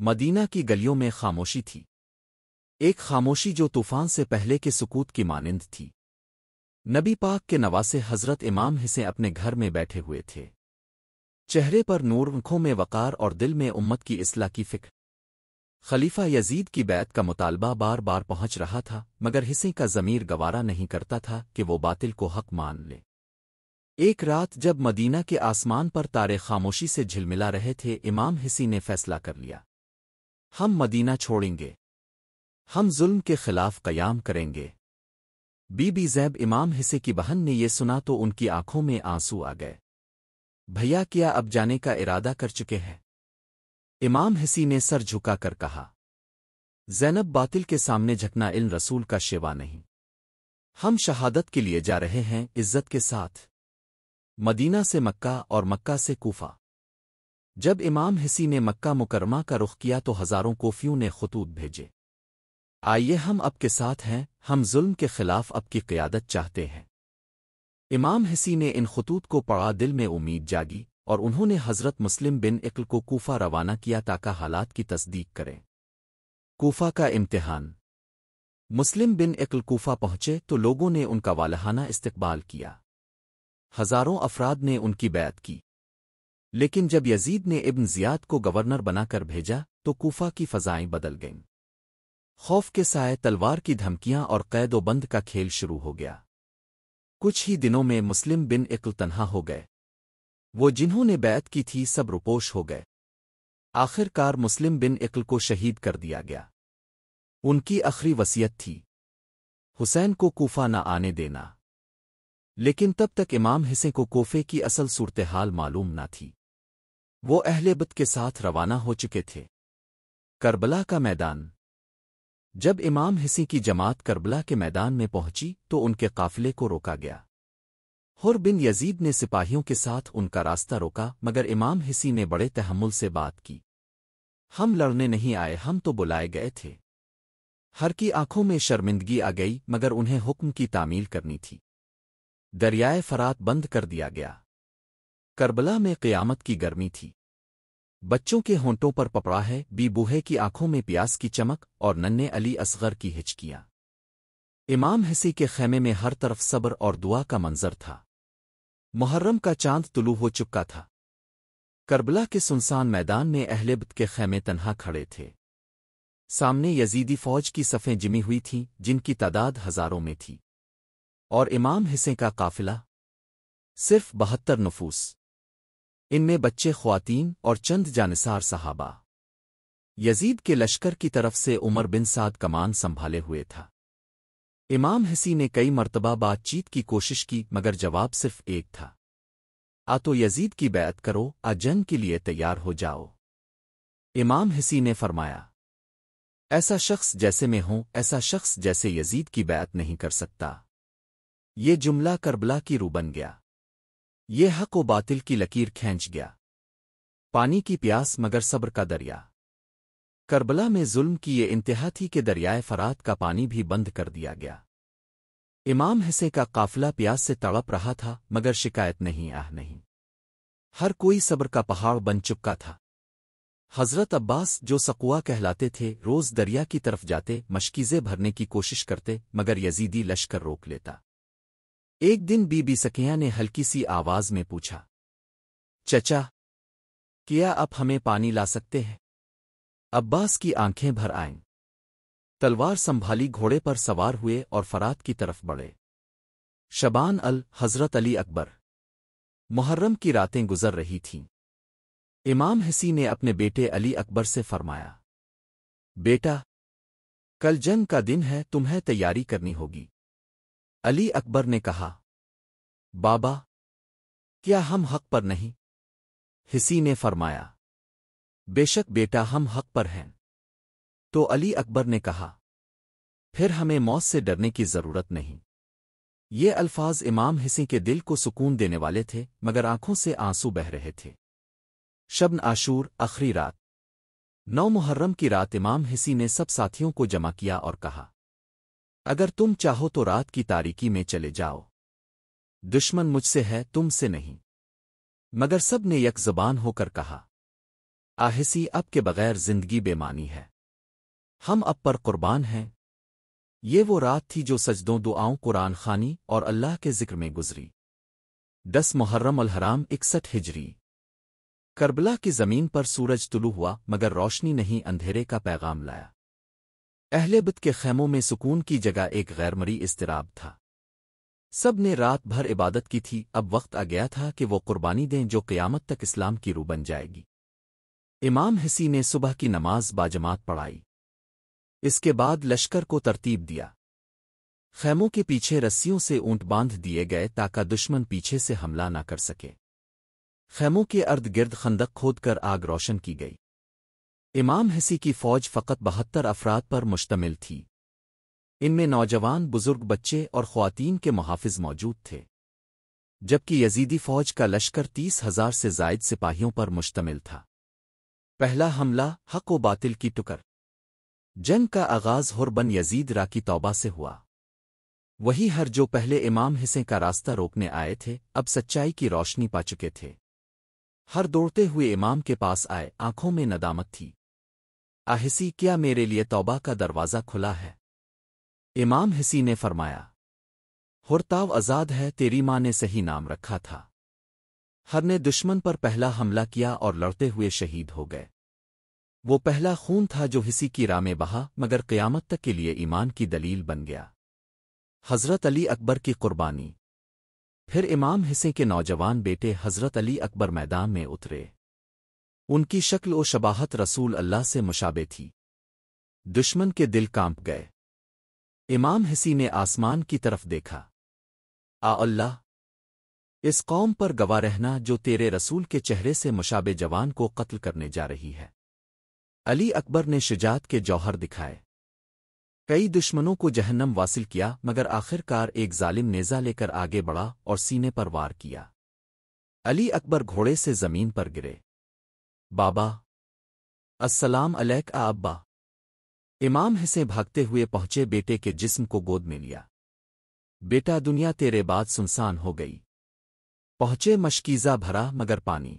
مدینہ کی گلیوں میں خاموشی تھی، ایک خاموشی جو طوفان سے پہلے کے سکوت کی مانند تھی۔ نبی پاک کے نواسے حضرت امام حسین اپنے گھر میں بیٹھے ہوئے تھے، چہرے پر نور، آنکھوں میں وقار اور دل میں امت کی اصلاح کی فکر۔ خلیفہ یزید کی بیعت کا مطالبہ بار بار پہنچ رہا تھا، مگر حسین کا ضمیر گوارا نہیں کرتا تھا کہ وہ باطل کو حق مان لے۔ ایک رات جب مدینہ کے آسمان پر تارے خاموشی سے جھلملا رہے تھے، امام حسین نے فیصلہ کر لیا، ہم مدینہ چھوڑیں گے، ہم ظلم کے خلاف قیام کریں گے۔ بی بی زیب امام حسین کی بہن نے یہ سنا تو ان کی آنکھوں میں آنسو آ گئے۔ بھیا کیا اب جانے کا ارادہ کر چکے ہیں؟ امام حسین نے سر جھکا کر کہا، زینب باطل کے سامنے جھکنا علم رسول کا شیوا نہیں، ہم شہادت کے لیے جا رہے ہیں عزت کے ساتھ، مدینہ سے مکہ اور مکہ سے کوفہ۔ جب امام حسین نے مکہ مکرمہ کا رخ کیا تو ہزاروں کوفیوں نے خطوط بھیجے، آئیے ہم اب کے ساتھ ہیں، ہم ظلم کے خلاف اب کی قیادت چاہتے ہیں۔ امام حسین نے ان خطوط کو پڑھا، دل میں امید جاگی، اور انہوں نے حضرت مسلم بن عقل کو کوفہ روانہ کیا تاکہ حالات کی تصدیق کریں۔ کوفہ کا امتحان۔ مسلم بن عقل کوفہ پہنچے تو لوگوں نے ان کا والہانہ استقبال کیا، ہزاروں افراد نے ان کی بیعت کی، لیکن جب یزید نے ابن زیاد کو گورنر بنا کر بھیجا تو کوفہ کی فضائیں بدل گئیں۔ خوف کے سائے، تلوار کی دھمکیاں اور قید و بند کا کھیل شروع ہو گیا۔ کچھ ہی دنوں میں مسلم بن عقل تنہا ہو گئے، وہ جنہوں نے بیعت کی تھی سب روپوش ہو گئے۔ آخر کار مسلم بن عقل کو شہید کر دیا گیا۔ ان کی آخری وصیت تھی حسین کو کوفہ نہ آنے دینا، لیکن تب تک امام حسین کو کوفے کی اصل صورتحال معلوم نہ تھی۔ وہ اہل بیت کے ساتھ روانہ ہو چکے تھے۔ کربلا کا میدان۔ جب امام حسین کی جماعت کربلا کے میدان میں پہنچی تو ان کے قافلے کو روکا گیا۔ حر بن یزید نے سپاہیوں کے ساتھ ان کا راستہ روکا، مگر امام حسین نے بڑے تحمل سے بات کی، ہم لڑنے نہیں آئے، ہم تو بلائے گئے تھے۔ ہر کی آنکھوں میں شرمندگی آ گئی، مگر انہیں حکم کی تعمیل کرنی تھی۔ دریائے فرات بند کر دیا گیا۔ کربلا میں قیامت کی گرمی تھی، بچوں کے ہونٹوں پر پپڑا ہے، بی بوہے کی آنکھوں میں پیاس کی چمک اور ننھے علی اصغر کی ہچکیاں۔ امام حسین کے خیمے میں ہر طرف صبر اور دعا کا منظر تھا۔ محرم کا چاند طلوع ہو چکا تھا۔ کربلا کے سنسان میدان میں اہل بیت کے خیمے تنہا کھڑے تھے۔ سامنے یزیدی فوج کی صفیں جمی ہوئی تھیں، جن کی تعداد ہزاروں میں تھی، اور امام حسین کا قافلہ صرف 72 نفوس، ان میں بچے، خواتین اور چند جانثار صحابہ۔ یزید کے لشکر کی طرف سے عمر بن سعد کمان سنبھالے ہوئے تھا۔ امام حسین نے کئی مرتبہ بات چیت کی کوشش کی، مگر جواب صرف ایک تھا، آ تو یزید کی بیعت کرو، آ جنگ کے لیے تیار ہو جاؤ۔ امام حسین نے فرمایا، ایسا شخص جیسے میں ہوں، ایسا شخص جیسے یزید کی بیعت نہیں کر سکتا۔ یہ جملہ کربلا کی روح بن گیا، یہ حق و باطل کی لکیر کھینچ گیا۔ پانی کی پیاس مگر صبر کا دریا۔ کربلا میں ظلم کی یہ انتہا تھی کہ دریائے فرات کا پانی بھی بند کر دیا گیا۔ امام حسین کا قافلہ پیاس سے تڑپ رہا تھا، مگر شکایت نہیں، آہ نہیں۔ ہر کوئی صبر کا پہاڑ بن چکا تھا۔ حضرت عباس جو سقوا کہلاتے تھے، روز دریا کی طرف جاتے، مشکیزیں بھرنے کی کوشش کرتے، مگر یزیدی لشکر روک لیتا۔ ایک دن بی بی سکینہ نے ہلکی سی آواز میں پوچھا، چچا، کیا آپ ہمیں پانی لا سکتے ہیں؟ عباس کی آنکھیں بھر آئیں، تلوار سنبھالی، گھوڑے پر سوار ہوئے اور فرات کی طرف بڑھے۔ شبان حضرت علی اکبر۔ محرم کی راتیں گزر رہی تھیں۔ امام حسین نے اپنے بیٹے علی اکبر سے فرمایا، بیٹا، کل جنگ کا دن ہے، تمہیں تیاری کرنی ہوگی۔ علی اکبر نے کہا، بابا، کیا ہم حق پر نہیں؟ حسین نے فرمایا، بے شک بیٹا، ہم حق پر ہیں۔ تو علی اکبر نے کہا، پھر ہمیں موت سے ڈرنے کی ضرورت نہیں۔ یہ الفاظ امام حسین کے دل کو سکون دینے والے تھے، مگر آنکھوں سے آنسو بہہ رہے تھے۔ شبن عاشور، آخری رات، 9 محرم کی رات، امام حسین نے سب ساتھیوں کو جمع کیا اور کہا، اگر تم چاہو تو رات کی تاریکی میں چلے جاؤ، دشمن مجھ سے ہے، تم سے نہیں۔ مگر سب نے یک زبان ہو کر کہا، آہسی اب کے بغیر زندگی بے معنی ہے، ہم اب پر قربان ہیں۔ یہ وہ رات تھی جو سجدوں دعاؤں قرآن خوانی اور اللہ کے ذکر میں گزری۔ 10 محرم الحرام 61 ہجری۔ کربلا کی زمین پر سورج طلوع ہوا مگر روشنی نہیں، اندھیرے کا پیغام لایا۔ اہل بیت کے خیموں میں سکون کی جگہ ایک غیرمرئی اضطراب تھا۔ سب نے رات بھر عبادت کی تھی، اب وقت آ گیا تھا کہ وہ قربانی دیں جو قیامت تک اسلام کی روح بن جائے گی۔ امام حسی نے صبح کی نماز باجماعت پڑھائی، اس کے بعد لشکر کو ترتیب دیا۔ خیموں کے پیچھے رسیوں سے اونٹ باندھ دیے گئے تاکہ دشمن پیچھے سے حملہ نہ کر سکے۔ خیموں کے ارد گرد خندق کھود کر آگ روشن کی گئی۔ امام حسی کی فوج فقط 72 افراد پر مشتمل تھی، ان میں نوجوان، بزرگ، بچے اور خواتین کے محافظ موجود تھے، جبکہ یزیدی فوج کا لشکر 30,000 سے زائد سپاہیوں پر مشتمل تھا۔ پہلا حملہ حق و باطل کی ٹکر۔ جنگ کا آغاز حر بن یزید را کی توبہ سے ہوا۔ وہی ہر جو پہلے امام حسین کا راستہ روکنے آئے تھے اب سچائی کی روشنی پا چکے تھے۔ ہر دوڑتے ہوئے امام کے پاس آئے، آنکھوں میں ندامت تھی۔ آہسی، کیا میرے لیے توبہ کا دروازہ کھلا ہے؟ امام حسی نے فرمایا، ہرتاو آزاد ہے، تیری ماں نے صحیح نام رکھا تھا۔ ہر نے دشمن پر پہلا حملہ کیا اور لڑتے ہوئے شہید ہو گئے۔ وہ پہلا خون تھا جو حسی کی راہ میں بہا مگر قیامت تک کے لیے ایمان کی دلیل بن گیا۔ حضرت علی اکبر کی قربانی۔ پھر امام حسین کے نوجوان بیٹے حضرت علی اکبر میدان میں اترے۔ ان کی شکل و شباہت رسول اللہ سے مشابہ تھی، دشمن کے دل کانپ گئے۔ امام حسین نے آسمان کی طرف دیکھا، آ اللہ، اس قوم پر گواہ رہنا جو تیرے رسول کے چہرے سے مشابہ جوان کو قتل کرنے جا رہی ہے۔ علی اکبر نے شجاعت کے جوہر دکھائے، کئی دشمنوں کو جہنم واصل کیا مگر آخر کار ایک ظالم نیزہ لے کر آگے بڑھا اور سینے پر وار کیا۔ علی اکبر گھوڑے سے زمین پر گرے۔ بابا، السلام علیک آ ابا۔ امام حسین بھاگتے ہوئے پہنچے، بیٹے کے جسم کو گود میں لیا۔ بیٹا، دنیا تیرے بعد سنسان ہو گئی۔ پہنچے، مشکیزہ بھرا مگر پانی